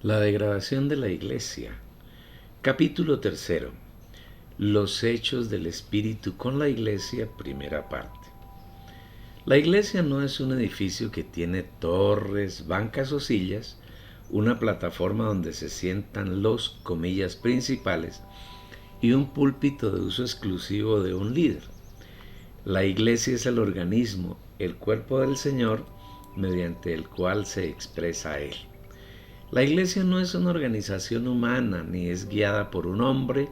La degradación de la Iglesia. Capítulo 3. Los hechos del Espíritu con la Iglesia, primera parte. La Iglesia no es un edificio que tiene torres, bancas o sillas, una plataforma donde se sientan los, comillas, principales y un púlpito de uso exclusivo de un líder. La Iglesia es el organismo, el cuerpo del Señor, mediante el cual se expresa Él. La Iglesia no es una organización humana ni es guiada por un hombre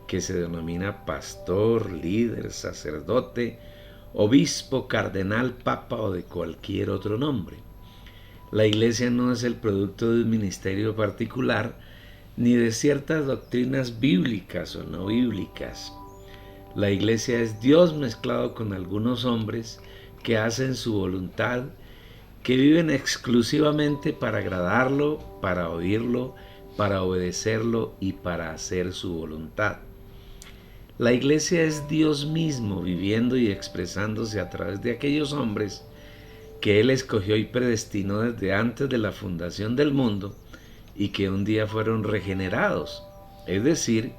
que se denomina pastor, líder, sacerdote, obispo, cardenal, papa o de cualquier otro nombre. La Iglesia no es el producto de un ministerio particular ni de ciertas doctrinas bíblicas o no bíblicas. La Iglesia es Dios mezclado con algunos hombres que hacen su voluntad, que viven exclusivamente para agradarlo, para oírlo, para obedecerlo y para hacer su voluntad. La Iglesia es Dios mismo viviendo y expresándose a través de aquellos hombres que Él escogió y predestinó desde antes de la fundación del mundo y que un día fueron regenerados, es decir,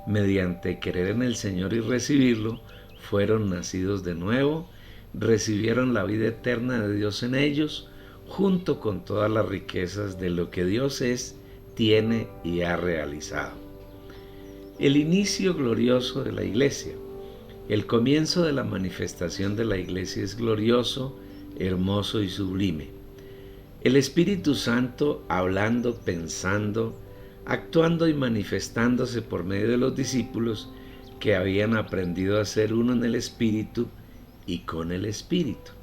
mediante creer en el Señor y recibirlo, fueron nacidos de nuevo, recibieron la vida eterna de Dios en ellos, junto con todas las riquezas de lo que Dios es, tiene y ha realizado. El inicio glorioso de la Iglesia. El comienzo de la manifestación de la Iglesia es glorioso, hermoso y sublime. El Espíritu Santo hablando, pensando, actuando y manifestándose por medio de los discípulos que habían aprendido a ser uno en el Espíritu y con el Espíritu.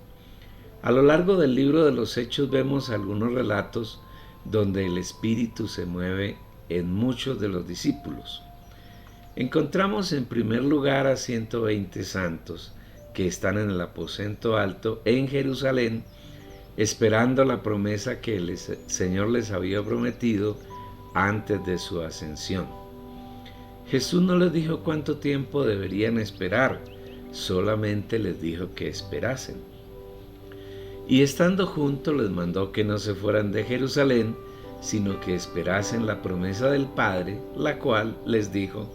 A lo largo del libro de los Hechos vemos algunos relatos donde el Espíritu se mueve en muchos de los discípulos. Encontramos en primer lugar a 120 santos que están en el aposento alto en Jerusalén, esperando la promesa que el Señor les había prometido antes de su ascensión. Jesús no les dijo cuánto tiempo deberían esperar, solamente les dijo que esperasen. Y estando juntos les mandó que no se fueran de Jerusalén, sino que esperasen la promesa del Padre, la cual les dijo: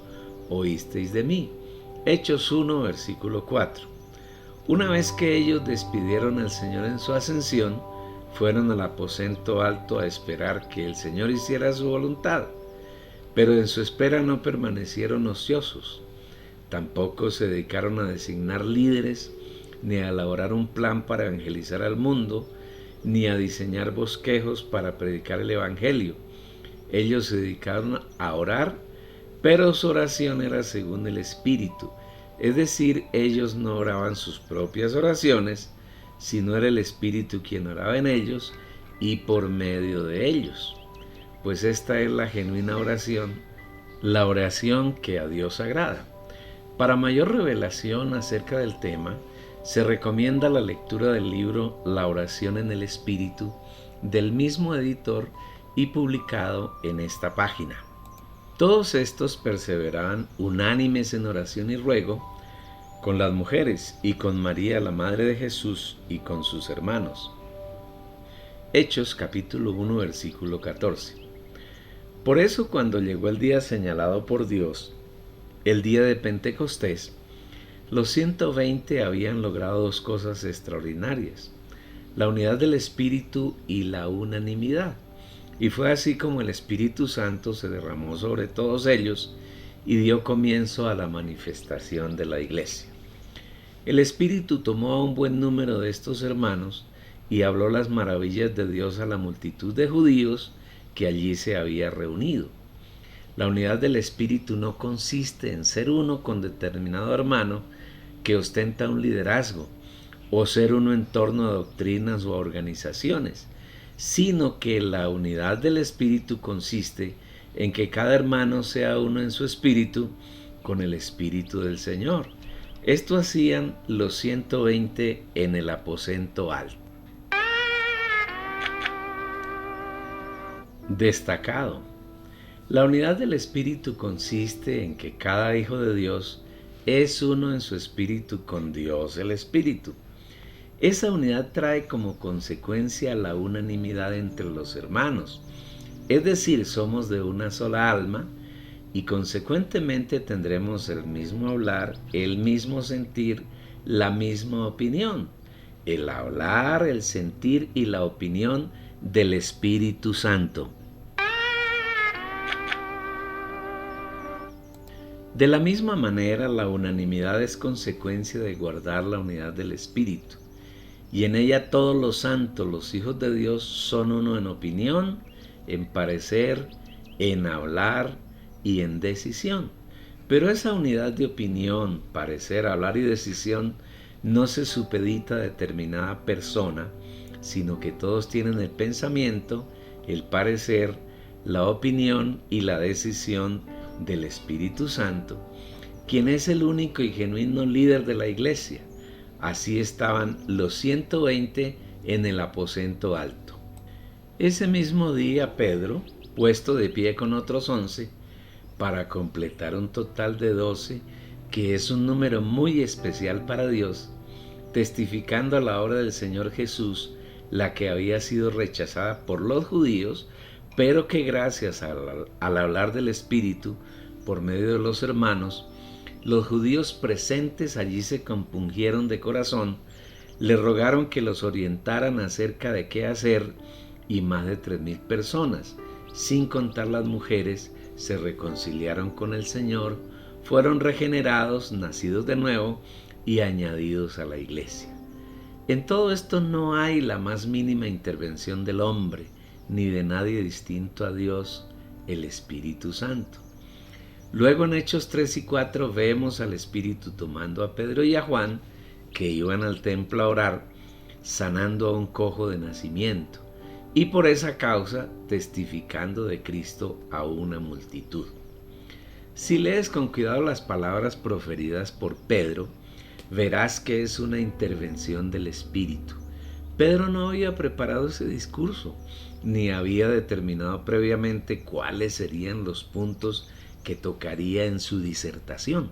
oísteis de mí. Hechos 1, versículo 4. Una vez que ellos despidieron al Señor en su ascensión, fueron al aposento alto a esperar que el Señor hiciera su voluntad. Pero en su espera no permanecieron ociosos. Tampoco se dedicaron a designar líderes, ni a elaborar un plan para evangelizar al mundo, ni a diseñar bosquejos para predicar el Evangelio. Ellos se dedicaron a orar, pero su oración era según el Espíritu. Es decir, ellos no oraban sus propias oraciones, sino era el Espíritu quien oraba en ellos y por medio de ellos. Pues esta es la genuina oración, la oración que a Dios agrada. Para mayor revelación acerca del tema, se recomienda la lectura del libro La oración en el Espíritu, del mismo editor y publicado en esta página. Todos estos perseveraban unánimes en oración y ruego con las mujeres y con María, la Madre de Jesús, y con sus hermanos. Hechos capítulo 1, versículo 14. Por eso, cuando llegó el día señalado por Dios, el día de Pentecostés, los 120 habían logrado dos cosas extraordinarias: la unidad del Espíritu y la unanimidad. Y fue así como el Espíritu Santo se derramó sobre todos ellos y dio comienzo a la manifestación de la Iglesia. El Espíritu tomó a un buen número de estos hermanos y habló las maravillas de Dios a la multitud de judíos que allí se había reunido. La unidad del Espíritu no consiste en ser uno con determinado hermano que ostenta un liderazgo, o ser uno en torno a doctrinas o a organizaciones, sino que la unidad del Espíritu consiste en que cada hermano sea uno en su espíritu con el Espíritu del Señor. Esto hacían los 120 en el aposento alto. Destacado. La unidad del Espíritu consiste en que cada hijo de Dios es uno en su espíritu con Dios el Espíritu. Esa unidad trae como consecuencia la unanimidad entre los hermanos, Es decir, somos de una sola alma y consecuentemente tendremos el mismo hablar, el mismo sentir, la misma opinión. El hablar, el sentir y la opinión del Espíritu Santo. De la misma manera, la unanimidad es consecuencia de guardar la unidad del Espíritu, y en ella todos los santos, los hijos de Dios, son uno en opinión, en parecer, en hablar y en decisión. Pero esa unidad de opinión, parecer, hablar y decisión no se supedita a determinada persona, sino que todos tienen el pensamiento, el parecer, la opinión y la decisión del Espíritu Santo, quien es el único y genuino líder de la iglesia. Así estaban los 120 en el aposento alto. Ese mismo día Pedro, puesto de pie con otros 11, para completar un total de 12, que es un número muy especial para Dios, testificando a la obra del Señor Jesús, la que había sido rechazada por los judíos, pero que gracias al hablar del Espíritu, por medio de los hermanos, los judíos presentes allí se compungieron de corazón, le rogaron que los orientaran acerca de qué hacer, y más de 3,000 personas, sin contar las mujeres, se reconciliaron con el Señor, fueron regenerados, nacidos de nuevo y añadidos a la iglesia. En todo esto no hay la más mínima intervención del hombre, ni de nadie distinto a Dios, el Espíritu Santo. Luego en Hechos 3 y 4 vemos al Espíritu tomando a Pedro y a Juan, que iban al templo a orar, sanando a un cojo de nacimiento, y por esa causa testificando de Cristo a una multitud. Si lees con cuidado las palabras proferidas por Pedro, verás que es una intervención del Espíritu. Pedro no había preparado ese discurso, ni había determinado previamente cuáles serían los puntos que tocaría en su disertación.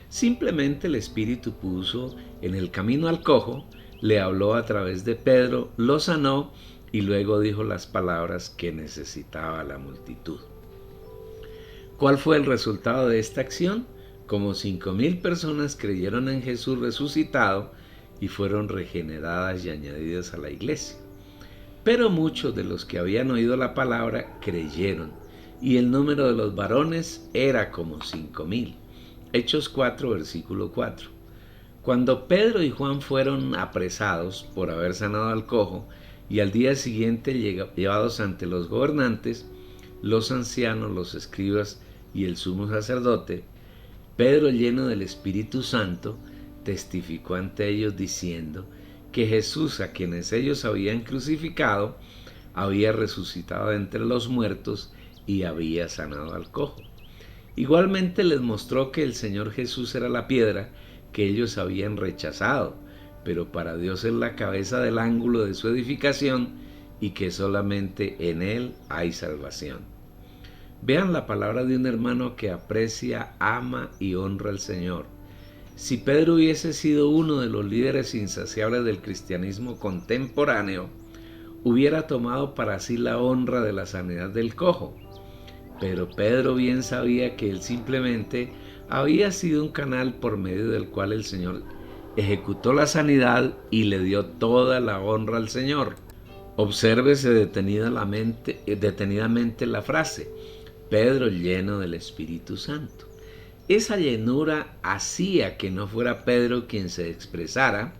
Simplemente el Espíritu puso en el camino al cojo, le habló a través de Pedro, lo sanó y luego dijo las palabras que necesitaba la multitud. ¿Cuál fue el resultado de esta acción? Como 5,000 personas creyeron en Jesús resucitado y fueron regeneradas y añadidas a la iglesia. Pero muchos de los que habían oído la palabra creyeron, y el número de los varones era como 5,000. Hechos 4, versículo 4. Cuando Pedro y Juan fueron apresados por haber sanado al cojo, y al día siguiente llevados ante los gobernantes, los ancianos, los escribas y el sumo sacerdote, Pedro, lleno del Espíritu Santo, testificó ante ellos diciendo que Jesús, a quienes ellos habían crucificado, había resucitado de entre los muertos y había sanado al cojo. Igualmente les mostró que el Señor Jesús era la piedra que ellos habían rechazado, pero para Dios es la cabeza del ángulo de su edificación y que solamente en Él hay salvación. Vean la palabra de un hermano que aprecia, ama y honra al Señor. Si Pedro hubiese sido uno de los líderes insaciables del cristianismo contemporáneo, hubiera tomado para sí la honra de la sanidad del cojo. Pero Pedro bien sabía que él simplemente había sido un canal por medio del cual el Señor ejecutó la sanidad y le dio toda la honra al Señor. Obsérvese detenidamente la frase, Pedro lleno del Espíritu Santo. Esa llenura hacía que no fuera Pedro quien se expresara,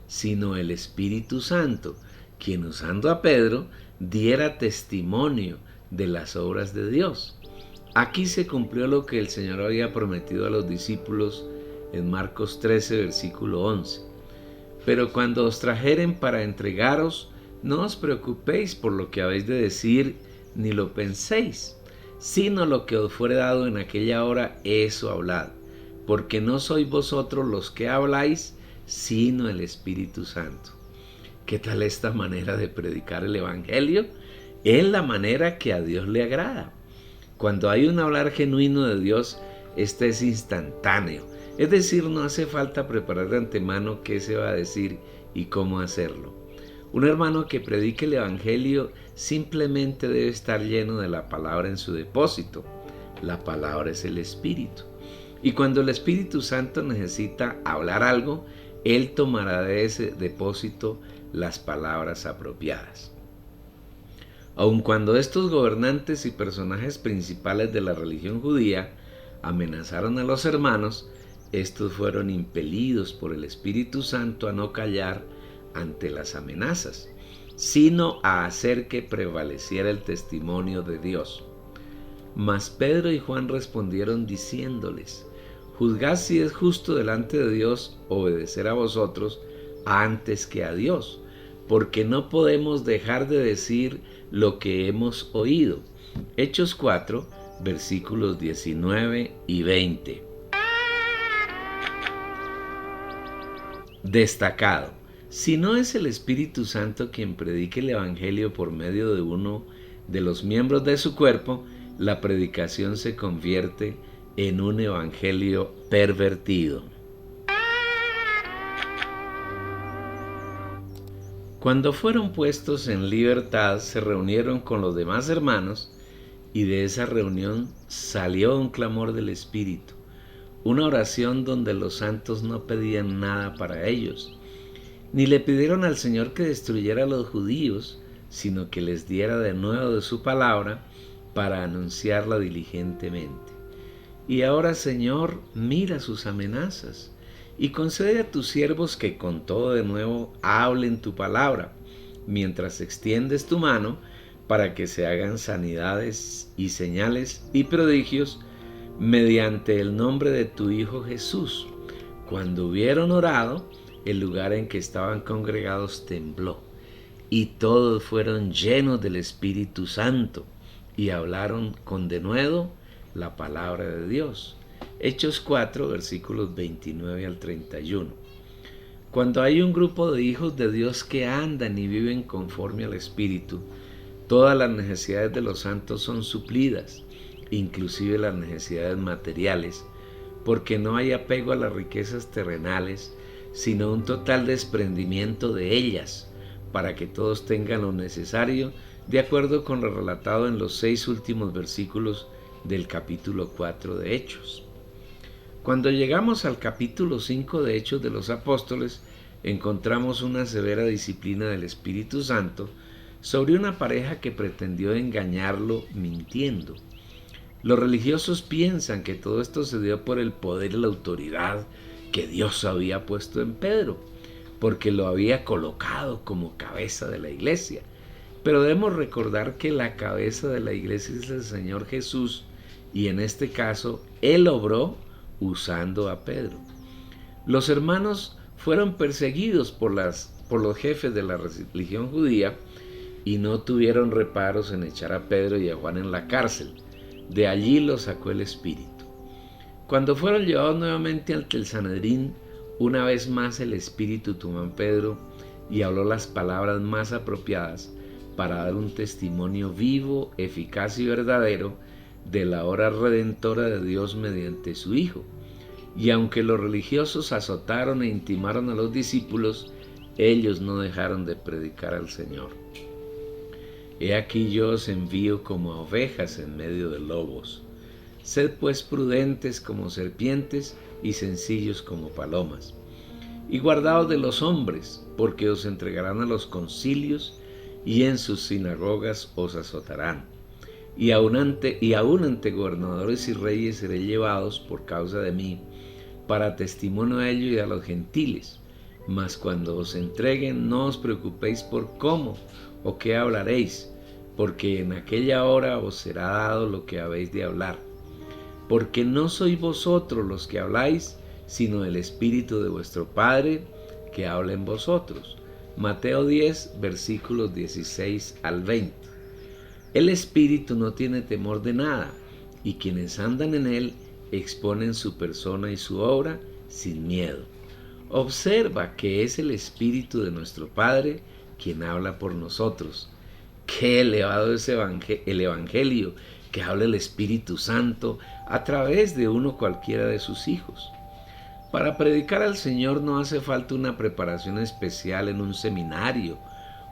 sino el Espíritu Santo, quien usando a Pedro diera testimonio de las obras de Dios. Aquí se cumplió lo que el Señor había prometido a los discípulos en Marcos 13, versículo 11. Pero cuando os trajeren para entregaros, no os preocupéis por lo que habéis de decir, ni lo penséis, sino lo que os fuere dado en aquella hora, eso hablad, porque no sois vosotros los que habláis, sino el Espíritu Santo. ¿Qué tal esta manera de predicar el Evangelio? Es la manera que a Dios le agrada. Cuando hay un hablar genuino de Dios, este es instantáneo. Es decir, no hace falta preparar de antemano qué se va a decir y cómo hacerlo. Un hermano que predique el Evangelio simplemente debe estar lleno de la palabra en su depósito. La palabra es el Espíritu. Y cuando el Espíritu Santo necesita hablar algo, Él tomará de ese depósito las palabras apropiadas. Aun cuando estos gobernantes y personajes principales de la religión judía amenazaron a los hermanos, estos fueron impelidos por el Espíritu Santo a no callar ante las amenazas, sino a hacer que prevaleciera el testimonio de Dios. Mas Pedro y Juan respondieron diciéndoles: juzgad si es justo delante de Dios obedecer a vosotros antes que a Dios, porque no podemos dejar de decir lo que hemos oído. Hechos 4, versículos 19 y 20. Destacado: si no es el Espíritu Santo quien predique el Evangelio por medio de uno de los miembros de su cuerpo, la predicación se convierte en un evangelio pervertido. Cuando fueron puestos en libertad, se reunieron con los demás hermanos, y de esa reunión salió un clamor del Espíritu, una oración donde los santos no pedían nada para ellos, ni le pidieron al Señor que destruyera a los judíos, sino que les diera de nuevo de su palabra para anunciarla diligentemente. Y ahora, Señor, mira sus amenazas y concede a tus siervos que con todo de nuevo hablen tu palabra, mientras extiendes tu mano para que se hagan sanidades y señales y prodigios mediante el nombre de tu Hijo Jesús. Cuando hubieron orado, el lugar en que estaban congregados tembló, y todos fueron llenos del Espíritu Santo y hablaron con denuedo la palabra de Dios. Hechos 4, versículos 29 al 31. Cuando hay un grupo de hijos de Dios que andan y viven conforme al Espíritu, todas las necesidades de los santos son suplidas, inclusive las necesidades materiales, porque no hay apego a las riquezas terrenales, sino un total desprendimiento de ellas, para que todos tengan lo necesario, de acuerdo con lo relatado en los 6 últimos versículos del capítulo 4 de Hechos. Cuando llegamos al capítulo 5 de Hechos de los Apóstoles, encontramos una severa disciplina del Espíritu Santo sobre una pareja que pretendió engañarlo mintiendo. Los religiosos piensan que todo esto se dio por el poder y la autoridad que Dios había puesto en Pedro, porque lo había colocado como cabeza de la iglesia. Pero debemos recordar que la cabeza de la iglesia es el Señor Jesús, y en este caso Él obró usando a Pedro. Los hermanos fueron perseguidos por los jefes de la religión judía y no tuvieron reparos en echar a Pedro y a Juan en la cárcel. De allí los sacó el Espíritu. Cuando fueron llevados nuevamente ante el Sanedrín, una vez más el Espíritu tomó a Pedro y habló las palabras más apropiadas para dar un testimonio vivo, eficaz y verdadero de la obra redentora de Dios mediante su Hijo. Y aunque los religiosos azotaron e intimaron a los discípulos, ellos no dejaron de predicar al Señor. He aquí yo os envío como a ovejas en medio de lobos. Sed pues prudentes como serpientes y sencillos como palomas. Y guardaos de los hombres, porque os entregarán a los concilios y en sus sinagogas os azotarán. Y aun ante gobernadores y reyes seréis llevados por causa de mí, para testimonio a ellos y a los gentiles. Mas cuando os entreguen, no os preocupéis por cómo o qué hablaréis, porque en aquella hora os será dado lo que habéis de hablar. Porque no sois vosotros los que habláis, sino el Espíritu de vuestro Padre que habla en vosotros. Mateo 10, versículos 16 al 20. El Espíritu no tiene temor de nada, y quienes andan en él exponen su persona y su obra sin miedo. Observa que es el Espíritu de nuestro Padre quien habla por nosotros. Qué elevado es el Evangelio que habla el Espíritu Santo a través de uno cualquiera de sus hijos. Para predicar al Señor no hace falta una preparación especial en un seminario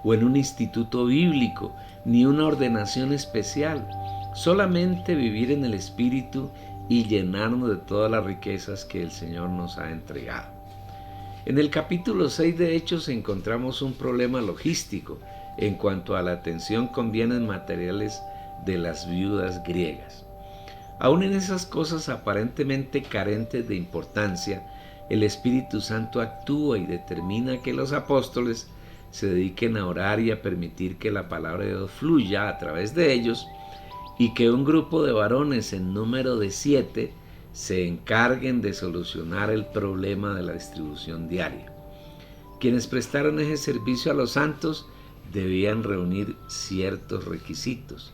o en un instituto bíblico, ni una ordenación especial. Solamente vivir en el Espíritu y llenarnos de todas las riquezas que el Señor nos ha entregado. En el capítulo 6 de Hechos encontramos un problema logístico en cuanto a la atención con bienes materiales de las viudas griegas. Aún en esas cosas aparentemente carentes de importancia, el Espíritu Santo actúa y determina que los apóstoles se dediquen a orar y a permitir que la palabra de Dios fluya a través de ellos, y que un grupo de varones en número de 7 se encarguen de solucionar el problema de la distribución diaria. Quienes prestaron ese servicio a los santos debían reunir ciertos requisitos.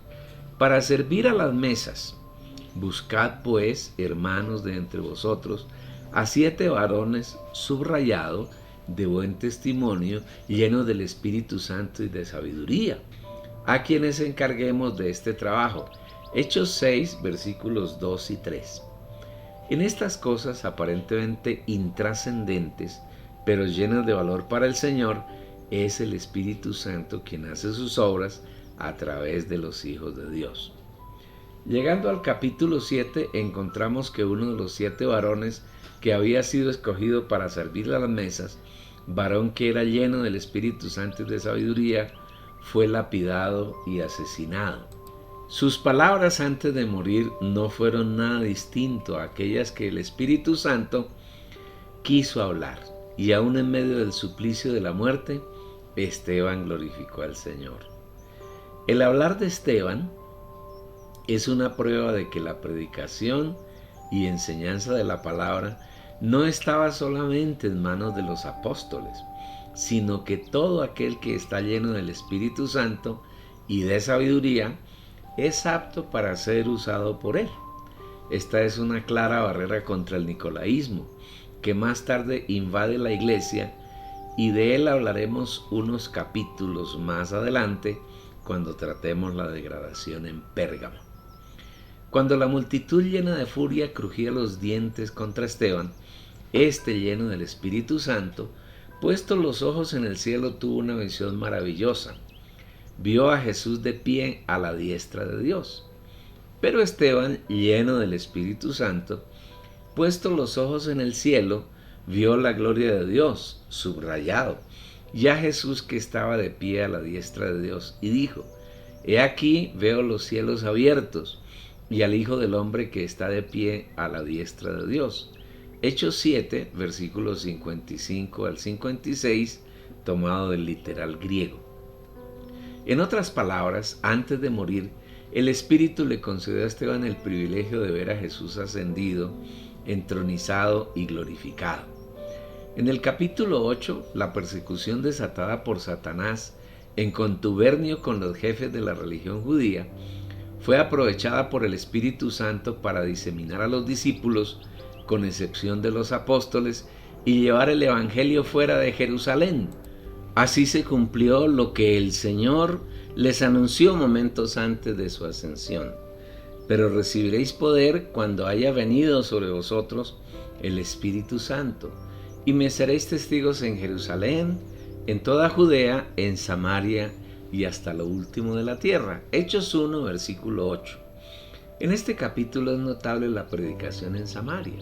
Para servir a las mesas, buscad pues, hermanos de entre vosotros, a 7 varones subrayados, de buen testimonio, llenos del Espíritu Santo y de sabiduría, a quienes encarguemos de este trabajo. Hechos 6, versículos 2 y 3. En estas cosas aparentemente intrascendentes, pero llenas de valor para el Señor, es el Espíritu Santo quien hace sus obras a través de los hijos de Dios. Llegando al capítulo 7, encontramos que uno de los 7 varones que había sido escogido para servir a las mesas, varón que era lleno del Espíritu Santo y de sabiduría, fue lapidado y asesinado. Sus palabras antes de morir no fueron nada distinto a aquellas que el Espíritu Santo quiso hablar, y aún en medio del suplicio de la muerte, Esteban glorificó al Señor. El hablar de Esteban es una prueba de que la predicación y enseñanza de la palabra no estaba solamente en manos de los apóstoles, sino que todo aquel que está lleno del Espíritu Santo y de sabiduría es apto para ser usado por él. Esta es una clara barrera contra el nicolaísmo, que más tarde invade la iglesia, y de él hablaremos unos capítulos más adelante cuando tratemos la degradación en Pérgamo. Cuando la multitud llena de furia crujía los dientes contra Esteban, este lleno del Espíritu Santo, puestos los ojos en el cielo, tuvo una visión maravillosa. Vio a Jesús de pie a la diestra de Dios. Pero Esteban, lleno del Espíritu Santo, puestos los ojos en el cielo, vio la gloria de Dios, subrayado, y a Jesús que estaba de pie a la diestra de Dios, y dijo: He aquí veo los cielos abiertos, y al Hijo del Hombre que está de pie a la diestra de Dios. Hechos 7, versículos 55 al 56, tomado del literal griego. En otras palabras, antes de morir, el Espíritu le concedió a Esteban el privilegio de ver a Jesús ascendido, entronizado y glorificado. En el capítulo 8, la persecución desatada por Satanás en contubernio con los jefes de la religión judía fue aprovechada por el Espíritu Santo para diseminar a los discípulos, con excepción de los apóstoles, y llevar el Evangelio fuera de Jerusalén. Así se cumplió lo que el Señor les anunció momentos antes de su ascensión. Pero recibiréis poder cuando haya venido sobre vosotros el Espíritu Santo, y me seréis testigos en Jerusalén, en toda Judea, en Samaria y hasta lo último de la tierra. Hechos 1, versículo 8. En este capítulo es notable la predicación en Samaria.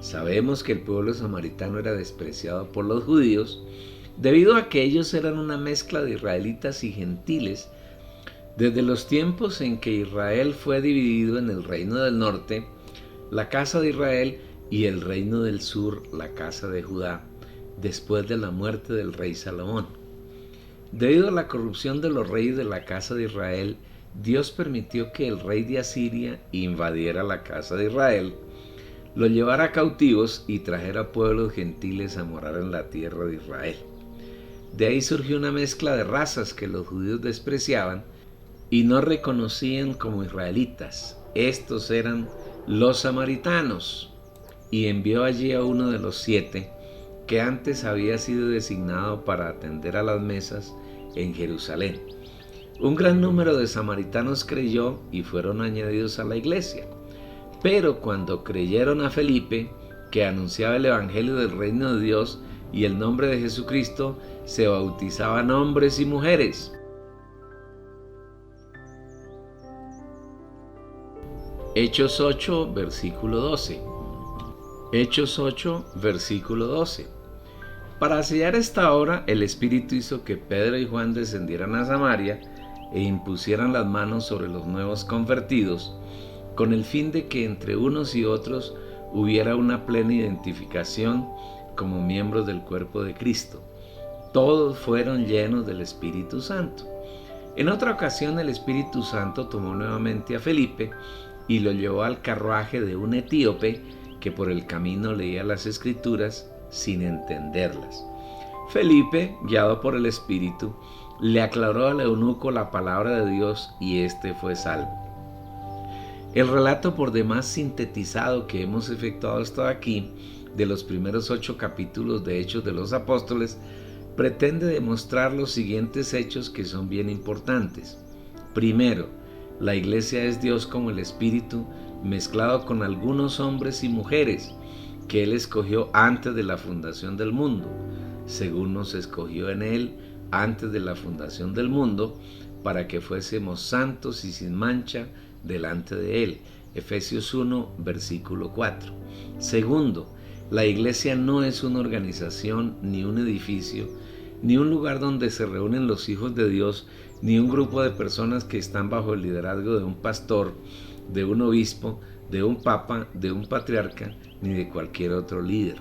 Sabemos que el pueblo samaritano era despreciado por los judíos, debido a que ellos eran una mezcla de israelitas y gentiles. Desde los tiempos en que Israel fue dividido en el reino del norte, la casa de Israel, y el reino del sur, la casa de Judá, después de la muerte del rey Salomón. Debido a la corrupción de los reyes de la casa de Israel, Dios permitió que el rey de Asiria invadiera la casa de Israel, lo llevara cautivos y trajera pueblos gentiles a morar en la tierra de Israel. De ahí surgió una mezcla de razas que los judíos despreciaban y no reconocían como israelitas. Estos eran los samaritanos, y envió allí a uno de los 7 que antes había sido designado para atender a las mesas en Jerusalén. Un gran número de samaritanos creyó y fueron añadidos a la iglesia. Pero cuando creyeron a Felipe, que anunciaba el evangelio del reino de Dios, y el nombre de Jesucristo se bautizaban hombres y mujeres. Hechos 8, versículo 12. Hechos 8, versículo 12. Para sellar esta obra, el Espíritu hizo que Pedro y Juan descendieran a Samaria e impusieran las manos sobre los nuevos convertidos, con el fin de que entre unos y otros hubiera una plena identificación como miembros del cuerpo de Cristo. Todos fueron llenos del Espíritu Santo. En otra ocasión, el Espíritu Santo tomó nuevamente a Felipe y lo llevó al carruaje de un etíope que por el camino leía las Escrituras sin entenderlas. Felipe, guiado por el Espíritu, le aclaró al eunuco la palabra de Dios y éste fue salvo. El relato por demás sintetizado que hemos efectuado hasta aquí, de los primeros 8 capítulos de Hechos de los Apóstoles, pretende demostrar los siguientes hechos que son bien importantes. Primero, la iglesia es Dios como el Espíritu, mezclado con algunos hombres y mujeres que Él escogió antes de la fundación del mundo, según nos escogió en Él antes de la fundación del mundo, para que fuésemos santos y sin mancha delante de Él. Efesios 1, versículo 4. Segundo, la iglesia no es una organización, ni un edificio, ni un lugar donde se reúnen los hijos de Dios, ni un grupo de personas que están bajo el liderazgo de un pastor, de un obispo, de un papa, de un patriarca, ni de cualquier otro líder.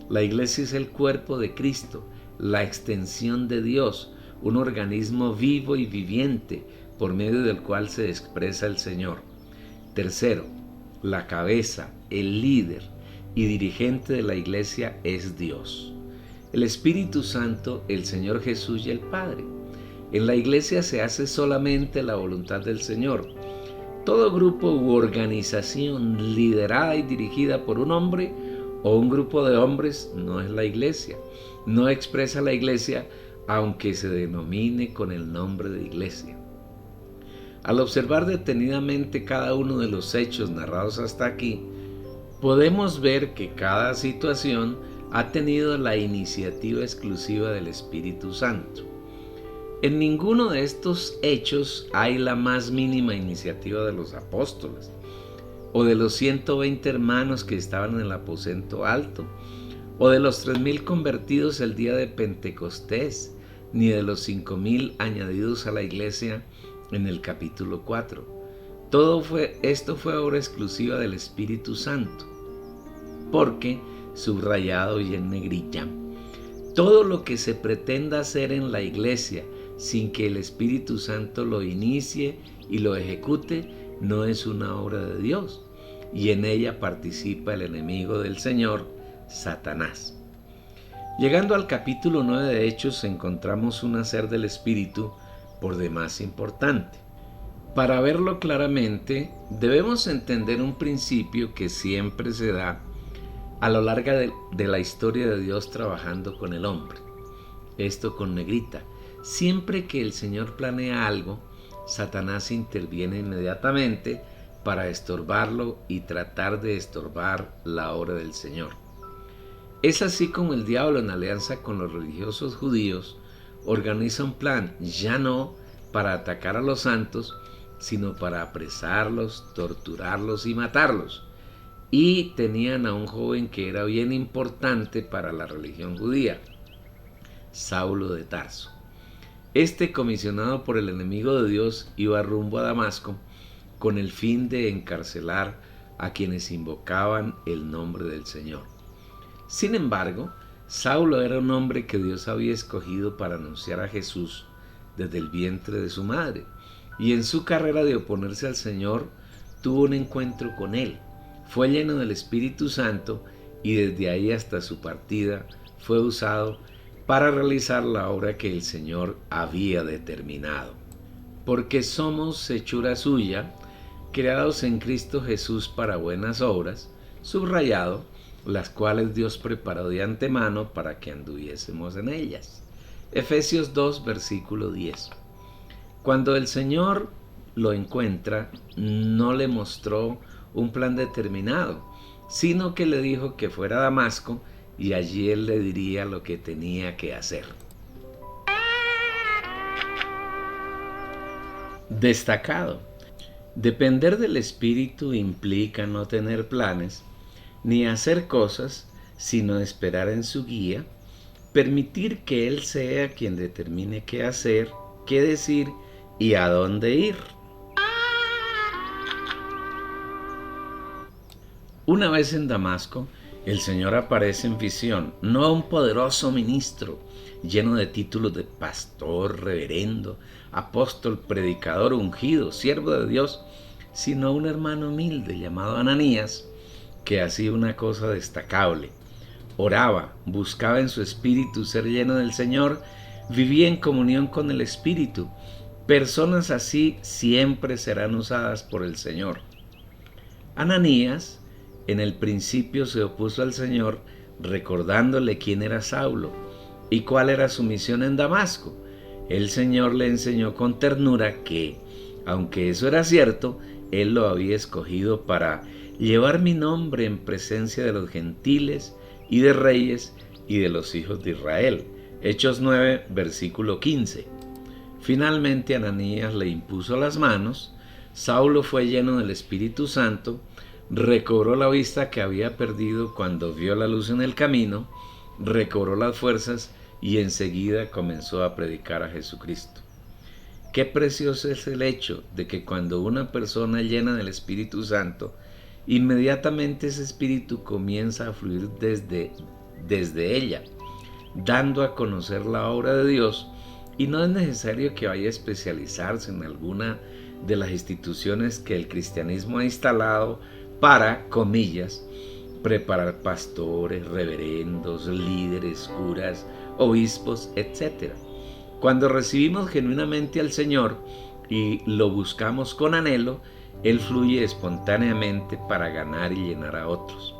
La iglesia es el cuerpo de Cristo, la extensión de Dios, un organismo vivo y viviente por medio del cual se expresa el Señor. Tercero, la cabeza, el líder y dirigente de la iglesia es Dios. El Espíritu Santo, el Señor Jesús y el Padre. En la iglesia se hace solamente la voluntad del Señor. Todo grupo u organización liderada y dirigida por un hombre o un grupo de hombres no es la iglesia. No expresa la iglesia aunque se denomine con el nombre de iglesia. Al observar detenidamente cada uno de los hechos narrados hasta aquí, podemos ver que cada situación ha tenido la iniciativa exclusiva del Espíritu Santo. En ninguno de estos hechos hay la más mínima iniciativa de los apóstoles, o de los 120 hermanos que estaban en el aposento alto, o de los 3,000 convertidos el día de Pentecostés, ni de los 5,000 añadidos a la iglesia en el capítulo 4. Esto fue obra exclusiva del Espíritu Santo, porque, subrayado y en negrilla, todo lo que se pretenda hacer en la iglesia sin que el Espíritu Santo lo inicie y lo ejecute, no es una obra de Dios, y en ella participa el enemigo del Señor, Satanás. Llegando al capítulo 9 de Hechos, encontramos un hacer del Espíritu por demás importante. Para verlo claramente, debemos entender un principio que siempre se da a lo largo de la historia de Dios trabajando con el hombre. Esto con negrita. Siempre que el Señor planea algo, Satanás interviene inmediatamente para estorbarlo y tratar de estorbar la obra del Señor. Es así como el diablo, en alianza con los religiosos judíos, organiza un plan, ya no para atacar a los santos, sino para apresarlos, torturarlos y matarlos. Y tenían a un joven que era bien importante para la religión judía, Saulo de Tarso. Este, comisionado por el enemigo de Dios, iba rumbo a Damasco con el fin de encarcelar a quienes invocaban el nombre del Señor. Sin embargo, Saulo era un hombre que Dios había escogido para anunciar a Jesús desde el vientre de su madre, y en su carrera de oponerse al Señor tuvo un encuentro con Él. Fue lleno del Espíritu Santo y desde ahí hasta su partida fue usado para realizar la obra que el Señor había determinado. Porque somos hechura suya, creados en Cristo Jesús para buenas obras, subrayado, las cuales Dios preparó de antemano para que anduviésemos en ellas. Efesios 2, versículo 10. Cuando el Señor lo encuentra, no le mostró un plan determinado, sino que le dijo que fuera a Damasco y allí él le diría lo que tenía que hacer. Destacado. Depender del Espíritu implica no tener planes, ni hacer cosas, sino esperar en su guía, permitir que Él sea quien determine qué hacer, qué decir y a dónde ir. Una vez en Damasco, el Señor aparece en visión, no a un poderoso ministro lleno de títulos de pastor, reverendo, apóstol, predicador, ungido, siervo de Dios, sino a un hermano humilde llamado Ananías, que hacía una cosa destacable. Oraba, buscaba en su espíritu ser lleno del Señor, vivía en comunión con el Espíritu. Personas así siempre serán usadas por el Señor. Ananías en el principio se opuso al Señor, recordándole quién era Saulo y cuál era su misión en Damasco. El Señor le enseñó con ternura que, aunque eso era cierto, Él lo había escogido para llevar mi nombre en presencia de los gentiles y de reyes y de los hijos de Israel. Hechos 9, versículo 15. Finalmente Ananías le impuso las manos, Saulo fue lleno del Espíritu Santo, recobró la vista que había perdido cuando vio la luz en el camino, recobró las fuerzas y enseguida comenzó a predicar a Jesucristo. Qué precioso es el hecho de que cuando una persona llena del Espíritu Santo, inmediatamente ese Espíritu comienza a fluir desde ella, dando a conocer la obra de Dios, y no es necesario que vaya a especializarse en alguna de las instituciones que el cristianismo ha instalado para, comillas, preparar pastores, reverendos, líderes, curas, obispos, etc. Cuando recibimos genuinamente al Señor y lo buscamos con anhelo, Él fluye espontáneamente para ganar y llenar a otros.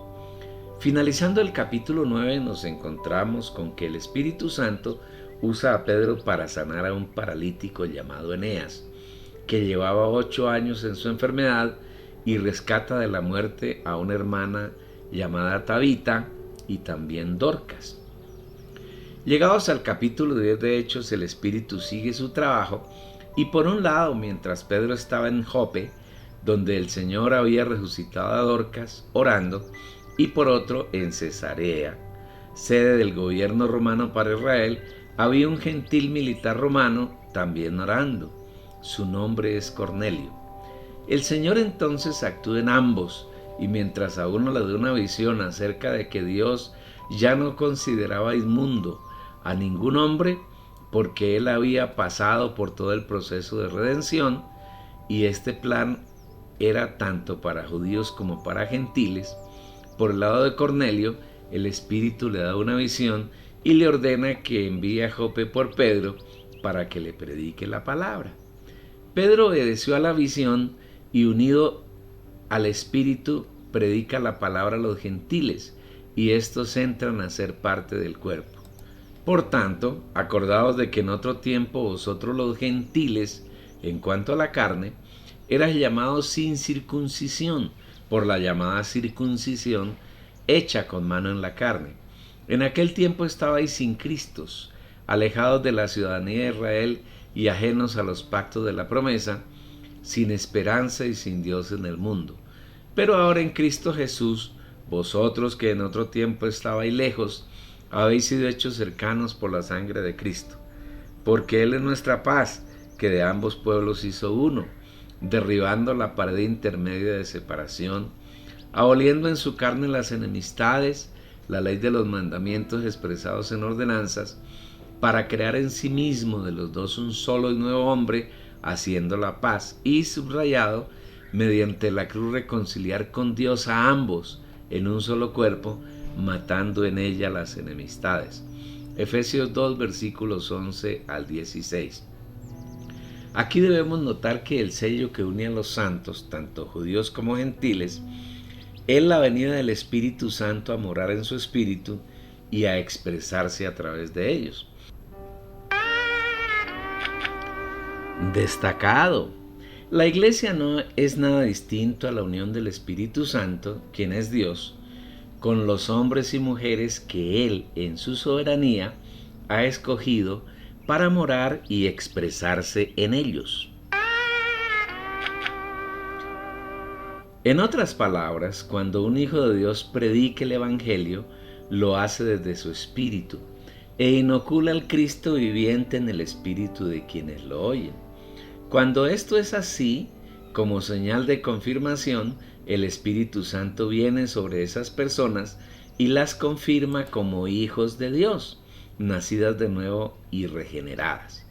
Finalizando el capítulo 9 nos encontramos con que el Espíritu Santo usa a Pedro para sanar a un paralítico llamado Eneas, que llevaba 8 años en su enfermedad, y rescata de la muerte a una hermana llamada Tabita y también Dorcas. Llegados al capítulo 10 de Hechos, el Espíritu sigue su trabajo y por un lado, mientras Pedro estaba en Jope, donde el Señor había resucitado a Dorcas orando, y por otro en Cesarea, sede del gobierno romano para Israel, había un gentil militar romano también orando. Su nombre es Cornelio. El Señor entonces actúa en ambos, y mientras a uno le da una visión acerca de que Dios ya no consideraba inmundo a ningún hombre, porque él había pasado por todo el proceso de redención, y este plan era tanto para judíos como para gentiles, por el lado de Cornelio, el Espíritu le da una visión y le ordena que envíe a Jope por Pedro para que le predique la palabra. Pedro obedeció a la visión y, unido al Espíritu, predica la palabra a los gentiles, y estos entran a ser parte del cuerpo. Por tanto, acordaos de que en otro tiempo vosotros los gentiles, en cuanto a la carne, eras llamados sin circuncisión, por la llamada circuncisión hecha con mano en la carne. En aquel tiempo estabais sin Cristos, alejados de la ciudadanía de Israel y ajenos a los pactos de la promesa, sin esperanza y sin Dios en el mundo. Pero ahora en Cristo Jesús, vosotros que en otro tiempo estabais lejos, habéis sido hechos cercanos por la sangre de Cristo, porque Él es nuestra paz, que de ambos pueblos hizo uno, derribando la pared intermedia de separación, aboliendo en su carne las enemistades, la ley de los mandamientos expresados en ordenanzas, para crear en sí mismo de los dos un solo y nuevo hombre, haciendo la paz, y subrayado, mediante la cruz reconciliar con Dios a ambos en un solo cuerpo, matando en ella las enemistades. Efesios 2, versículos 11 al 16. Aquí debemos notar que el sello que une a los santos, tanto judíos como gentiles, es la venida del Espíritu Santo a morar en su espíritu y a expresarse a través de ellos. Destacado. La iglesia no es nada distinto a la unión del Espíritu Santo, quien es Dios, con los hombres y mujeres que Él, en su soberanía, ha escogido para morar y expresarse en ellos. En otras palabras, cuando un hijo de Dios predica el Evangelio, lo hace desde su espíritu e inocula al Cristo viviente en el espíritu de quienes lo oyen. Cuando esto es así, como señal de confirmación, el Espíritu Santo viene sobre esas personas y las confirma como hijos de Dios, nacidas de nuevo y regeneradas.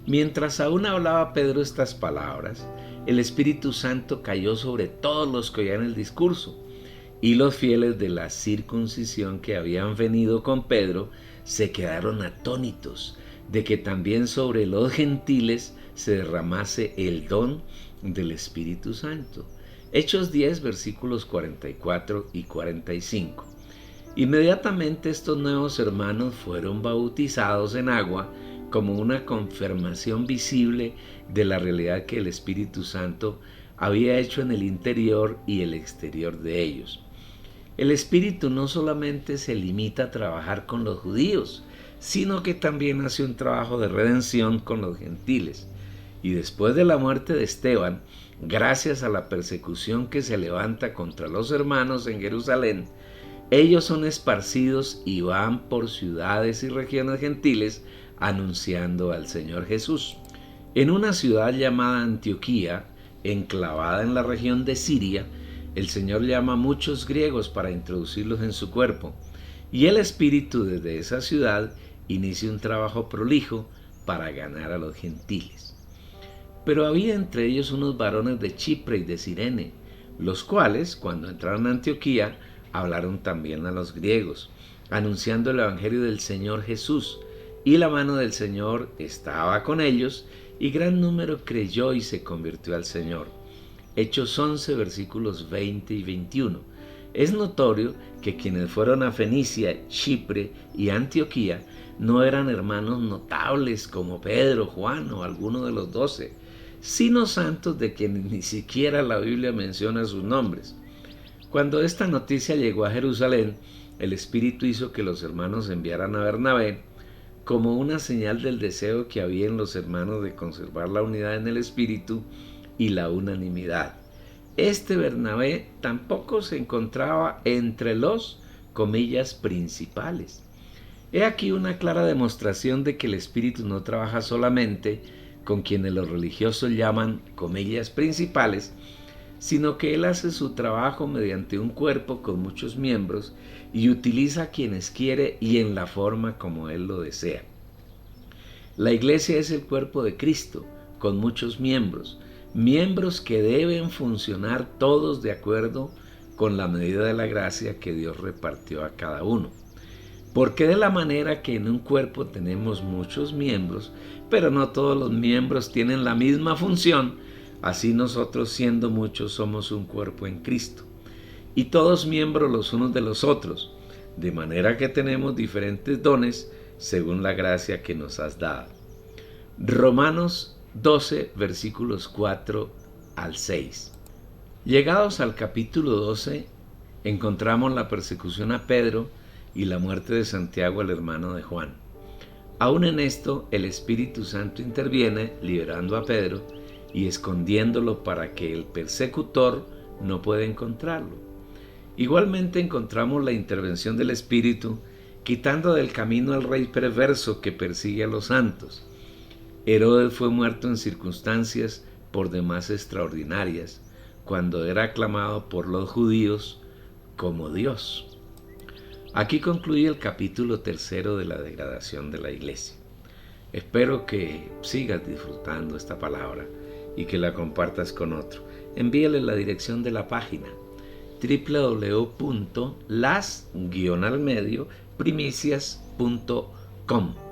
Mientras aún hablaba Pedro estas palabras, el Espíritu Santo cayó sobre todos los que oían el discurso, y los fieles de la circuncisión que habían venido con Pedro se quedaron atónitos de que también sobre los gentiles se derramase el don del Espíritu Santo. Hechos 10, versículos 44 y 45. Inmediatamente estos nuevos hermanos fueron bautizados en agua como una confirmación visible de la realidad que el Espíritu Santo había hecho en el interior y el exterior de ellos. El Espíritu no solamente se limita a trabajar con los judíos, sino que también hace un trabajo de redención con los gentiles. Y después de la muerte de Esteban, gracias a la persecución que se levanta contra los hermanos en Jerusalén, ellos son esparcidos y van por ciudades y regiones gentiles anunciando al Señor Jesús. En una ciudad llamada Antioquía, enclavada en la región de Siria, el Señor llama a muchos griegos para introducirlos en su cuerpo, y el Espíritu desde esa ciudad inicia un trabajo prolijo para ganar a los gentiles. Pero había entre ellos unos varones de Chipre y de Cirene, los cuales, cuando entraron a Antioquía, hablaron también a los griegos, anunciando el Evangelio del Señor Jesús, y la mano del Señor estaba con ellos, y gran número creyó y se convirtió al Señor. Hechos 11, versículos 20 y 21. Es notorio que quienes fueron a Fenicia, Chipre y Antioquía no eran hermanos notables como Pedro, Juan o alguno de los 12, sino santos de quienes ni siquiera la Biblia menciona sus nombres. Cuando esta noticia llegó a Jerusalén, el Espíritu hizo que los hermanos enviaran a Bernabé como una señal del deseo que había en los hermanos de conservar la unidad en el Espíritu y la unanimidad. Este Bernabé tampoco se encontraba entre los, comillas, principales. He aquí una clara demostración de que el Espíritu no trabaja solamente con quienes los religiosos llaman, comillas, principales, sino que Él hace su trabajo mediante un cuerpo con muchos miembros y utiliza a quienes quiere y en la forma como Él lo desea. La iglesia es el cuerpo de Cristo, con muchos miembros que deben funcionar todos de acuerdo con la medida de la gracia que Dios repartió a cada uno. Porque de la manera que en un cuerpo tenemos muchos miembros, pero no todos los miembros tienen la misma función, así nosotros siendo muchos somos un cuerpo en Cristo, y todos miembros los unos de los otros, de manera que tenemos diferentes dones según la gracia que nos has dado. Romanos 12, versículos 4 al 6. Llegados al capítulo 12, encontramos la persecución a Pedro y la muerte de Santiago, el hermano de Juan. Aún en esto, el Espíritu Santo interviene, liberando a Pedro y escondiéndolo para que el persecutor no pueda encontrarlo. Igualmente encontramos la intervención del Espíritu, quitando del camino al rey perverso que persigue a los santos. Herodes fue muerto en circunstancias por demás extraordinarias, cuando era aclamado por los judíos como Dios. Aquí concluye el capítulo 3 de la degradación de la iglesia. Espero que sigas disfrutando esta palabra y que la compartas con otro. Envíale la dirección de la página www.las-primicias.com